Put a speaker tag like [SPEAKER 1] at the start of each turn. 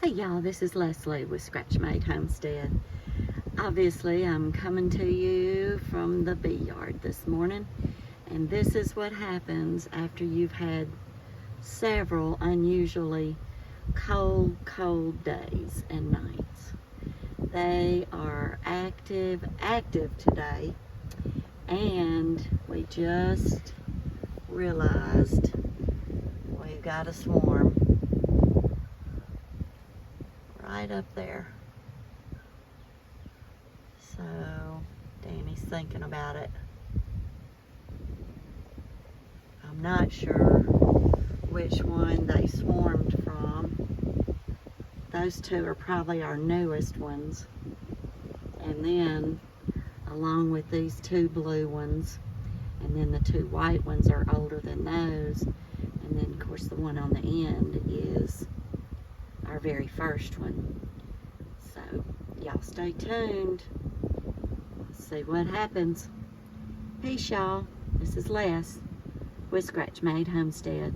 [SPEAKER 1] Hey y'all, this is Leslie with Scratch Made Homestead. Obviously, I'm coming to you from the bee yard this morning, and this is what happens after you've had several unusually cold days and nights. They are active today, and we just realized we've got a swarm right up there. So Danny's thinking about it. I'm not sure which one they swarmed from. Those two are probably our newest ones. And then along with these two blue ones, and then the two white ones are older than those. And then of course the one on the end is our very first one. So y'all stay tuned. See what happens. Peace, y'all. This is Les with Scratch Made Homestead.